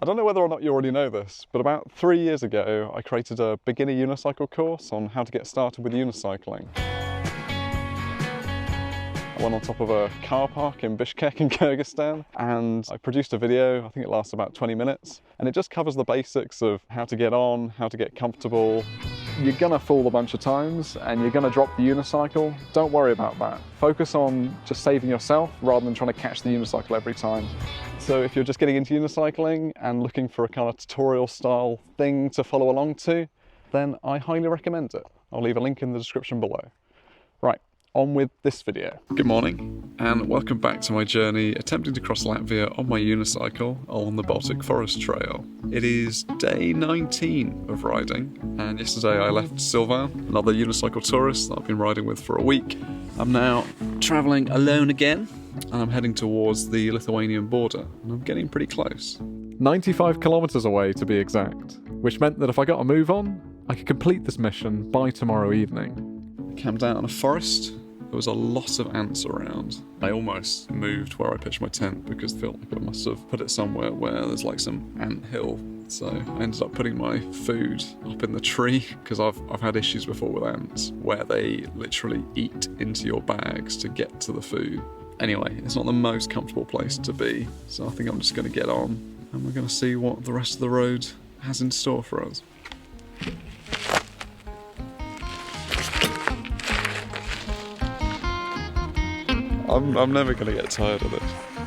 I don't know whether or not you already know this, but about 3 years ago, I created a beginner unicycle course on how to get started with unicycling. I went on top of a car park in Bishkek in Kyrgyzstan, and I produced a video. I think it lasts about 20 minutes, and it just covers the basics of how to get on, how to get comfortable. You're gonna fall a bunch of times and you're gonna drop the unicycle. Don't worry about that. Focus on just saving yourself rather than trying to catch the unicycle every time. So if you're just getting into unicycling and looking for a kind of tutorial style thing to follow along to, then I highly recommend it. I'll leave a link in the description below. Right, on with this video. Good morning and welcome back to my journey attempting to cross Latvia on my unicycle along the Baltic Forest Trail. It is day 19 of riding, and yesterday I left Sylvain, another unicycle tourist that I've been riding with for a week. I'm now travelling alone again, and I'm heading towards the Lithuanian border, and I'm getting pretty close. 95 kilometres away to be exact, which meant that if I got a move on, I could complete this mission by tomorrow evening. I camped out in a forest. There was a lot of ants around. I almost moved where I pitched my tent because I felt like I must have put it somewhere where there's like some ant hill. So I ended up putting my food up in the tree because I've had issues before with ants where they literally eat into your bags to get to the food. Anyway, it's not the most comfortable place to be, so I think I'm just going to get on and we're going to see what the rest of the road has in store for us. I'm never going to get tired of it.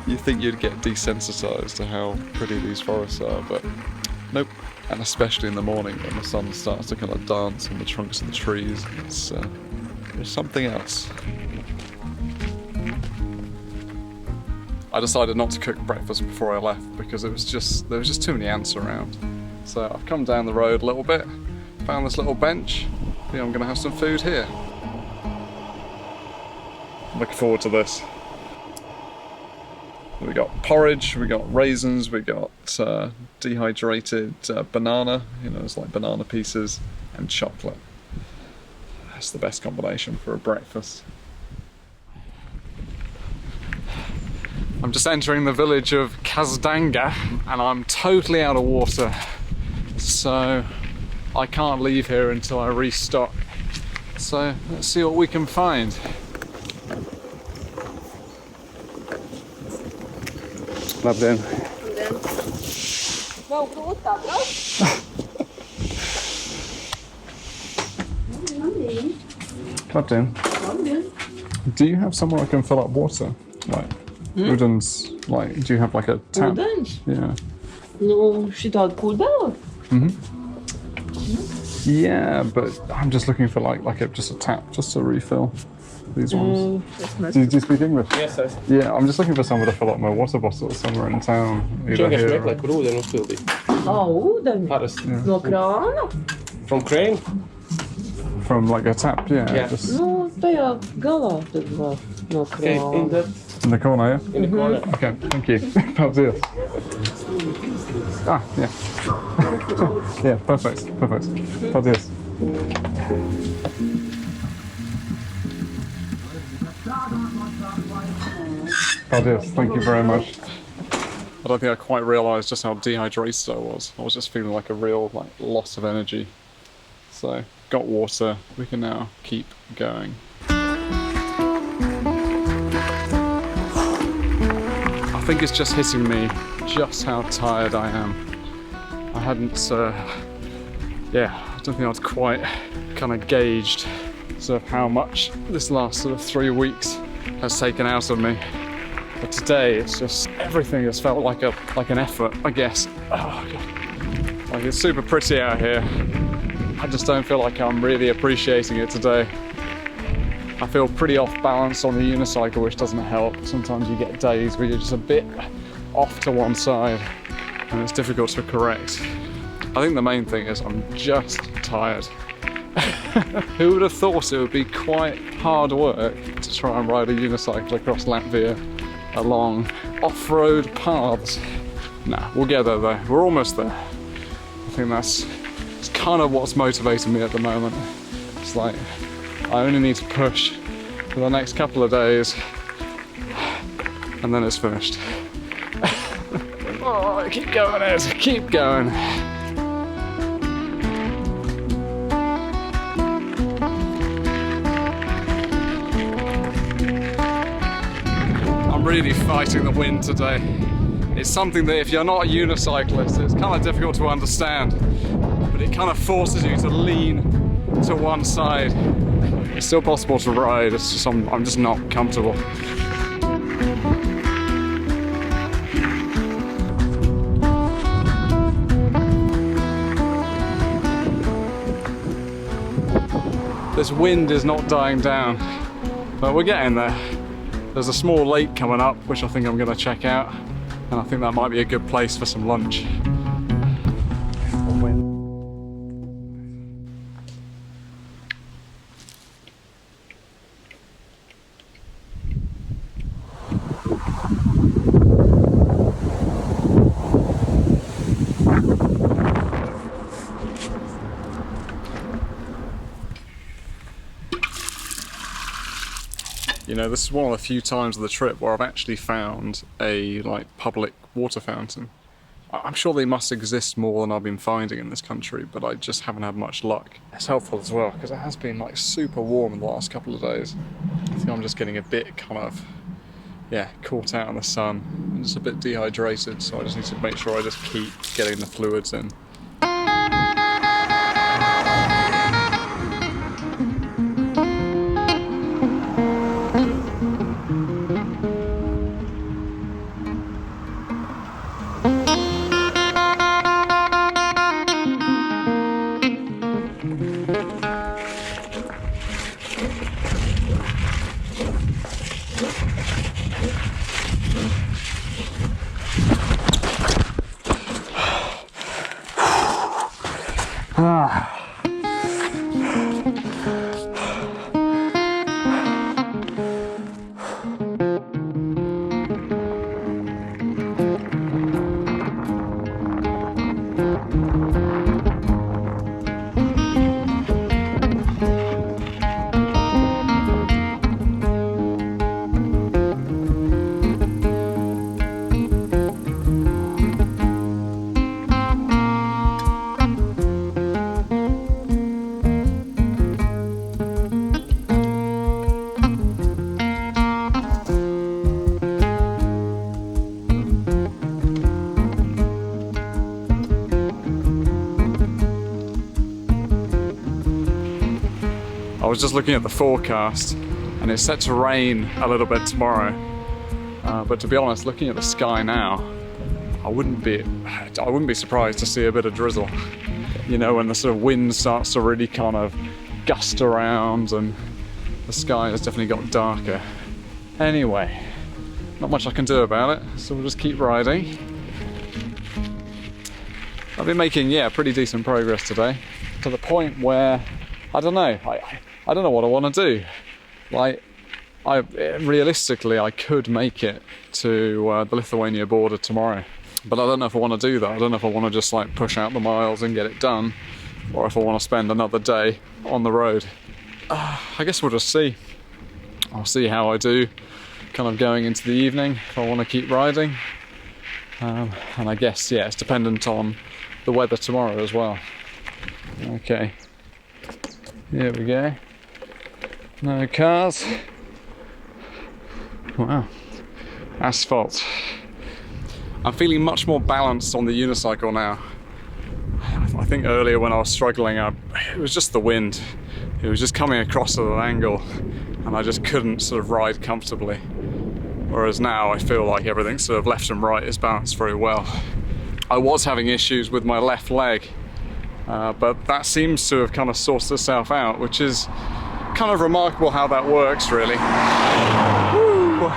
You'd think you'd get desensitized to how pretty these forests are, but nope. And especially in the morning when the sun starts to kind of dance on the trunks of the trees, it's something else. I decided not to cook breakfast before I left because there was just too many ants around. So I've come down the road a little bit, found this little bench. I think I'm going to have some food here. Looking forward to this. We got porridge, we got raisins, we got dehydrated banana, it's like banana pieces, and chocolate. That's the best combination for a breakfast. I'm just entering the village of Kazdanga and I'm totally out of water. So I can't leave here until I restock. So let's see what we can find. Love them. Clubbed in. Do you have somewhere I can fill up water? Like Udens, like, do you have like a tap? Udens? Yeah. No, she thought cool down. Yeah, but I'm just looking for just a tap, just to refill these ones. Do you speak English? Yes, yes. Yeah, I'm just looking for somewhere to fill up my water bottle somewhere in town. Either here or... Oh, no krana? From crane? From like a tap, yeah. Yeah. Just... No, tajā galā tad var no Okay, krāna. In the corner, yeah? in the corner. Okay, thank you. Paldies. Ah, yeah. Yeah, perfect. Paldies. Paldies, thank you very much. I don't think I quite realised just how dehydrated I was. I was just feeling like a real loss of energy. So, got water, we can now keep going. I think it's just hitting me just how tired I am. I hadn't, I don't think I'd quite kind of gauged sort of how much this last sort of 3 weeks has taken out of me. But today, it's just, everything has felt like an effort, I guess. Oh, God. Like, it's super pretty out here. I just don't feel like I'm really appreciating it today. I feel pretty off balance on the unicycle, which doesn't help. Sometimes you get days where you're just a bit off to one side and it's difficult to correct. I think the main thing is I'm just tired. Who would have thought it would be quite hard work to try and ride a unicycle across Latvia along off-road paths? Nah, we'll get there though. We're almost there. I think it's kind of what's motivating me at the moment. It's like, I only need to push for the next couple of days and then it's finished. Oh, Keep going, Ed, keep going. I'm really fighting the wind today. It's something that if you're not a unicyclist, it's kind of difficult to understand, but it kind of forces you to lean to one side. It's still possible to ride, it's just I'm just not comfortable. This wind is not dying down, but we're getting there. There's a small lake coming up, which I think I'm going to check out, and I think that might be a good place for some lunch. You know, this is one of the few times of the trip where I've actually found a public water fountain. I'm sure they must exist more than I've been finding in this country, but I just haven't had much luck. It's helpful as well because it has been super warm in the last couple of days. I think I'm just getting a bit caught out in the sun and just a bit dehydrated, so I just need to make sure I just keep getting the fluids in. I was just looking at the forecast and it's set to rain a little bit tomorrow, but to be honest, looking at the sky now, I wouldn't be surprised to see a bit of drizzle. You know, when the sort of wind starts to really kind of gust around and the sky has definitely got darker. Anyway, not much I can do about it, so we'll just keep riding. I've been making, pretty decent progress today, to the point where, I don't know, I don't know what I want to do. Realistically, I could make it to the Lithuania border tomorrow, but I don't know if I want to do that. I don't know if I want to just push out the miles and get it done, or if I want to spend another day on the road. I guess we'll just see. I'll see how I do kind of going into the evening, if I want to keep riding. And I guess, it's dependent on the weather tomorrow as well. Okay, here we go. No cars. Wow, asphalt. I'm feeling much more balanced on the unicycle now. I think earlier when I was struggling, it was just the wind. It was just coming across at an angle and I just couldn't sort of ride comfortably. Whereas now I feel like everything sort of left and right is balanced very well. I was having issues with my left leg, but that seems to have kind of sorted itself out, which is kind of remarkable how that works, really. Woo.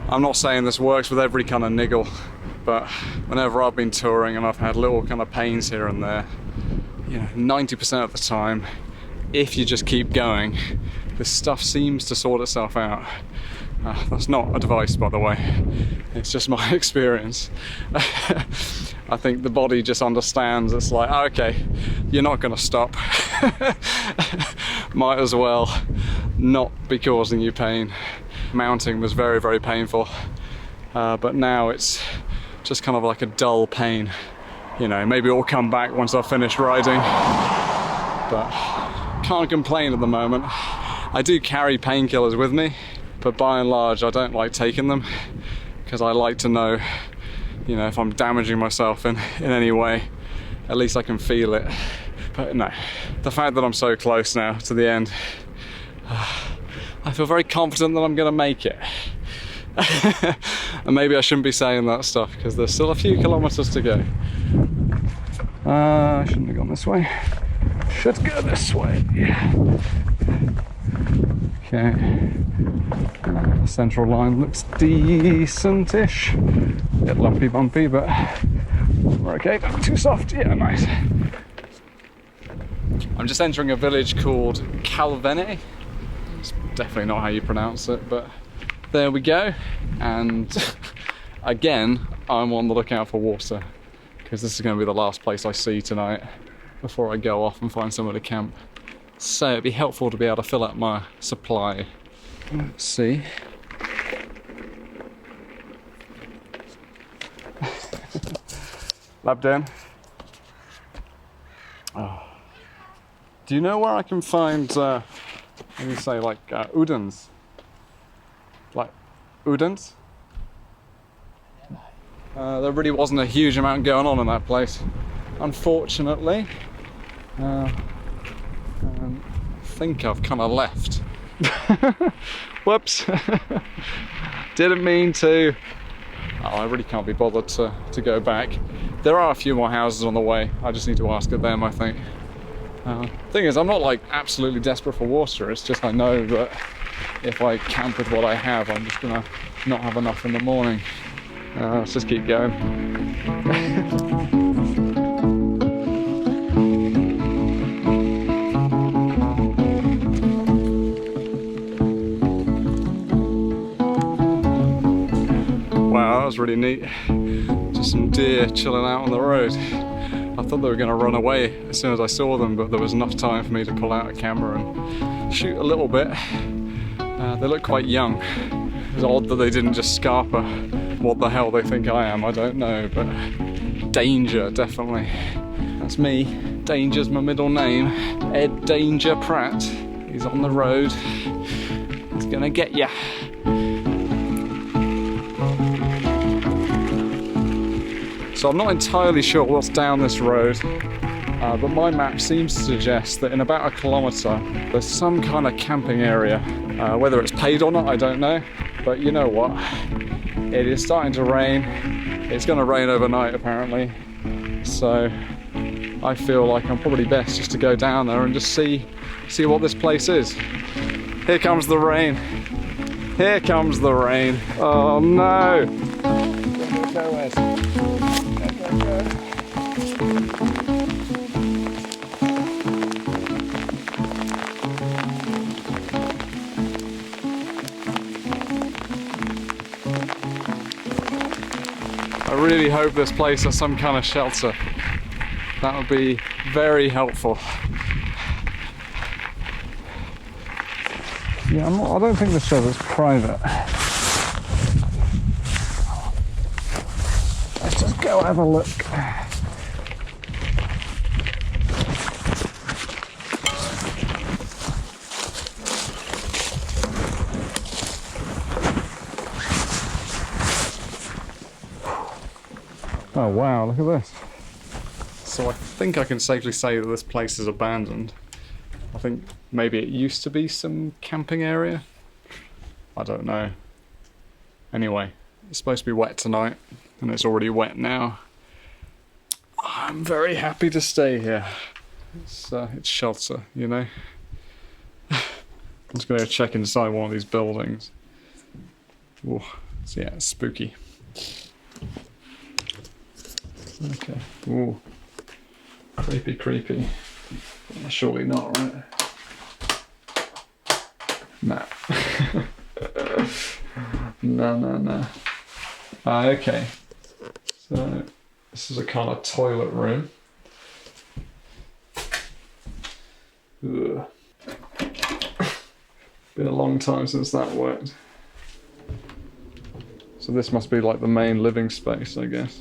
I'm not saying this works with every kind of niggle, but whenever I've been touring and I've had little kind of pains here and there, 90% of the time, if you just keep going, this stuff seems to sort itself out. That's not advice, by the way, it's just my experience. I think the body just understands, it's like, okay, you're not going to stop. Might as well not be causing you pain. Mounting was very, very painful, but now it's just kind of like a dull pain. You know, maybe it will come back once I've finished riding, but can't complain at the moment. I do carry painkillers with me, but by and large I don't like taking them because I like to know, you know, if I'm damaging myself in any way, at least I can feel it. But no, the fact that I'm so close now to the end, I feel very confident that I'm going to make it. And maybe I shouldn't be saying that stuff because there's still a few kilometers to go. I shouldn't have gone this way. Should go this way. Okay. The central line looks decent-ish. A bit lumpy bumpy, but we're okay. Not too soft. Yeah, nice. I'm just entering a village called Calvene. It's definitely not how you pronounce it, but there we go. And again, I'm on the lookout for water because this is going to be the last place I see tonight before I go off and find somewhere to camp. So it'd be helpful to be able to fill up my supply. Let's see. Labden. Oh. Do you know where I can find, let me say, like udons? Like udons? There really wasn't a huge amount going on in that place, unfortunately. I think I've kind of left. Whoops. Didn't mean to. Oh, I really can't be bothered to go back. There are a few more houses on the way. I just need to ask of them, I think. Thing is, I'm not like absolutely desperate for water. It's just I know that if I camp with what I have, I'm just gonna not have enough in the morning. Let's just keep going. Wow, that was really neat. Just some deer chilling out on the road. I thought they were going to run away as soon as I saw them, but there was enough time for me to pull out a camera and shoot a little bit. They look quite young. It's odd that they didn't just scarper. What the hell they think I am, I don't know, but Danger, definitely. That's me. Danger's my middle name. Ed Danger Pratt. He's on the road. He's gonna get ya. So I'm not entirely sure what's down this road, but my map seems to suggest that in about 1 kilometre there's some kind of camping area. Whether it's paid or not, I don't know, but you know what? It is starting to rain. It's going to rain overnight apparently, so I feel like I'm probably best just to go down there and just see what this place is. Here comes the rain. Here comes the rain. Oh no! Go, Ed. Go. I really hope this place has some kind of shelter. That would be very helpful. Yeah, I don't think the shelter's private. Let's just go have a look. Oh wow, look at this. So I think I can safely say that this place is abandoned. I think maybe it used to be some camping area. I don't know. Anyway, it's supposed to be wet tonight, and it's already wet now. I'm very happy to stay here. It's shelter, you know. I'm just going to check inside one of these buildings. Ooh, so yeah, it's spooky. Okay. Ooh. Creepy. Surely not, right? Nah. No. Okay. So, this is a kind of toilet room. Ugh. Been a long time since that worked. So this must be like the main living space, I guess.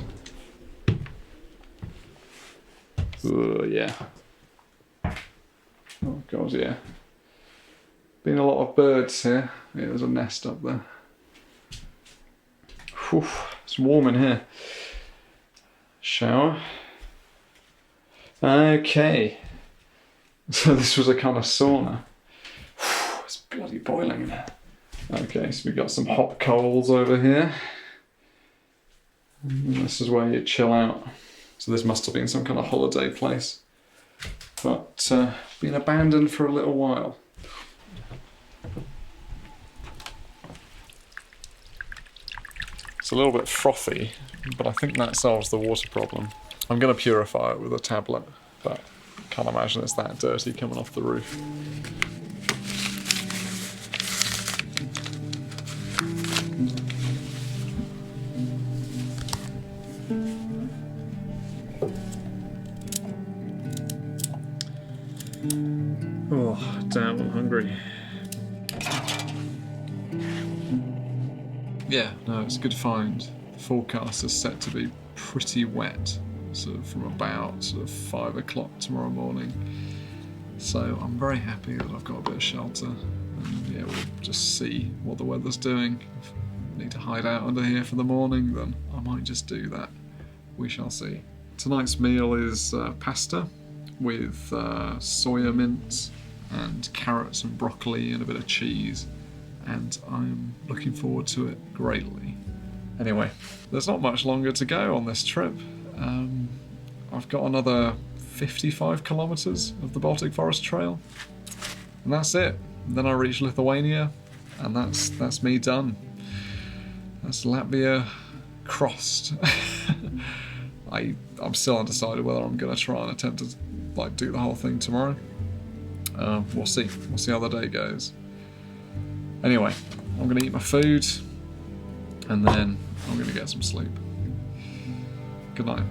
Oh yeah. Oh god, yeah. Been a lot of birds here. Yeah, there's a nest up there. Whew, it's warm in here. Shower. Okay. So this was a kind of sauna. Whew, it's bloody boiling in here. Okay, so we've got some hot coals over here. And this is where you chill out. So this must have been some kind of holiday place. But been abandoned for a little while. It's a little bit frothy, but I think that solves the water problem. I'm going to purify it with a tablet, but can't imagine it's that dirty coming off the roof. Oh, damn, I'm hungry. Yeah, no, it's a good find. The forecast is set to be pretty wet, sort of from about sort of 5 o'clock tomorrow morning. So I'm very happy that I've got a bit of shelter. And yeah, we'll just see what the weather's doing. If I need to hide out under here for the morning, then I might just do that. We shall see. Tonight's meal is pasta with soya mince and carrots and broccoli and a bit of cheese. And I'm looking forward to it greatly. Anyway, there's not much longer to go on this trip. I've got another 55 kilometers of the Baltic Forest Trail, and that's it. Then I reach Lithuania, and that's me done. That's Latvia crossed. I'm still undecided whether I'm going to try and attempt to do the whole thing tomorrow. We'll see. We'll see how the day goes. Anyway, I'm going to eat my food, and then I'm going to get some sleep. Good night.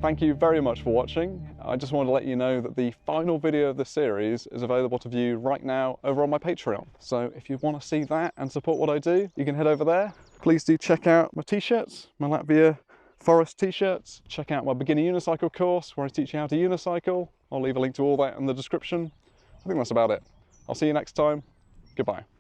Thank you very much for watching. I just wanted to let you know that the final video of this series is available to view right now over on my Patreon. So if you want to see that and support what I do, you can head over there. Please do check out my t-shirts, my Latvia Forest t-shirts. Check out my beginner unicycle course where I teach you how to unicycle. I'll leave a link to all that in the description. I think that's about it. I'll see you next time. Goodbye.